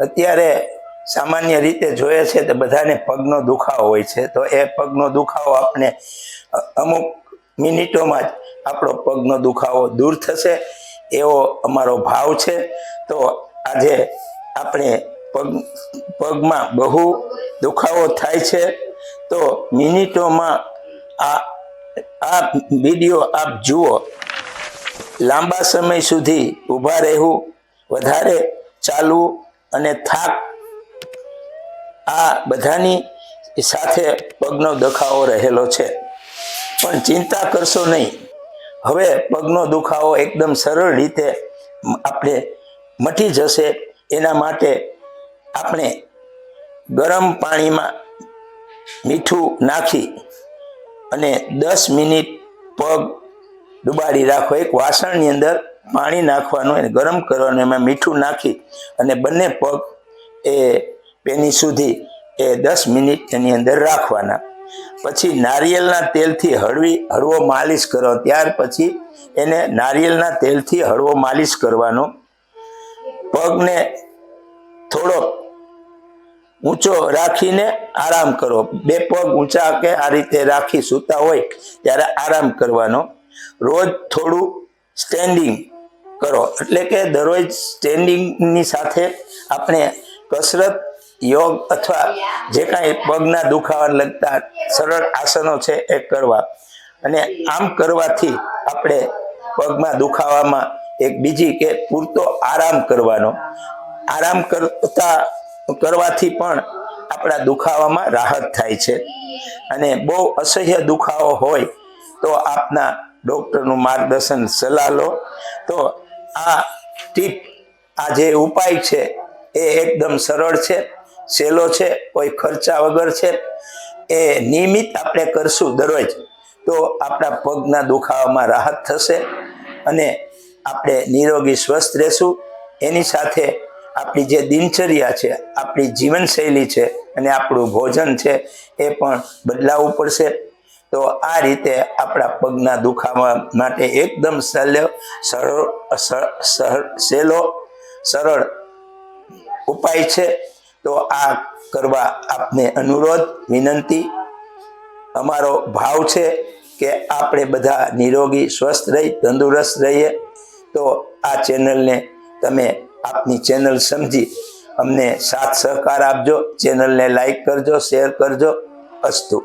અત્યારે સામાન્ય રીતે જોઈએ છે તો બધાને પગનો દુખાવો હોય છે, તો એ પગનો દુખાવો આપણે અમુક મિનિટોમાં જ આપણો પગનો દુખાવો દૂર થશે એવો અમારો ભાવ છે। તો આજે આપણે પગમાં બહુ દુખાવો થાય છે, તો મિનિટોમાં આ વિડીયો આપ જુઓ। લાંબા સમય સુધી ઊભા રહેવું, વધારે ચાલવું અને થાક, આ બધાની સાથે પગનો દુખાવો રહેલો છે। પણ ચિંતા કરશો નહીં, હવે પગનો દુખાવો એકદમ સરળ રીતે આપણે મટી જશે। એના માટે આપણે ગરમ પાણીમાં મીઠું નાખી અને 10 મિનિટ પગ ડુબાડી રાખો। એક વાસણની અંદર પાણી નાખવાનું અને ગરમ કરવાનું, એમાં મીઠું નાખી અને બંને પગ એ પેની સુધી 10 મિનિટ એની અંદર રાખવાના। પછી નારિયેળના તેલથી હળવો માલિશ કરો। ત્યાર પછી એને નારિયેળના તેલથી હળવો માલિશ કરવાનો। પગને થોડો ઊંચો રાખીને આરામ કરો। બે પગ ઊંચા કે આ રીતે રાખી સૂતા હોય ત્યારે આરામ કરવાનો। રોજ થોડું સ્ટેન્ડિંગ કરો, એટલે કે દરરોજ સ્ટેન્ડિંગની સાથે આપણે કસરત, યોગ અથવા જે કાંઈ પગના દુખાવાને લગતા સરળ આસનો છે એ કરવા। અને આમ કરવાથી આપણે પગમાં દુખાવામાં એક બીજી કે પૂરતો આરામ કરવાનો। આરામ કરવાથી પણ આપણા દુખાવામાં રાહત થાય છે। અને બહુ અસહ્ય દુખાવો હોય તો આપના ડૉક્ટરનું માર્ગદર્શન સલાહ લો। તો આ ટીપ, આ જે ઉપાય છે એ એકદમ સરળ છે, સહેલો છે, કોઈ ખર્ચા વગર છે। એ નિયમિત આપણે કરશું દરરોજ તો આપણા પગના દુખાવામાં રાહત થશે અને આપણે નિરોગી સ્વસ્થ રહેશું। એની સાથે આપણી જે દિનચર્યા છે, આપણી જીવનશૈલી છે અને આપણું ભોજન છે એ પણ બદલાવવું પડશે। તો આ રીતે આપણા પગના દુખાવા માટે એકદમ સહેલો સરળ ઉપાય છે। તો આ કરવા આપને અનુરોધ, વિનંતી, અમારો ભાવ છે કે આપણે બધા નિરોગી સ્વસ્થ રહી તંદુરસ્ત રહીએ। તો આ ચેનલને તમે આપની ચેનલ સમજી અમને સાથ સહકાર આપજો। ચેનલને લાઈક કરજો, શેર કરજો। અસ્તુ।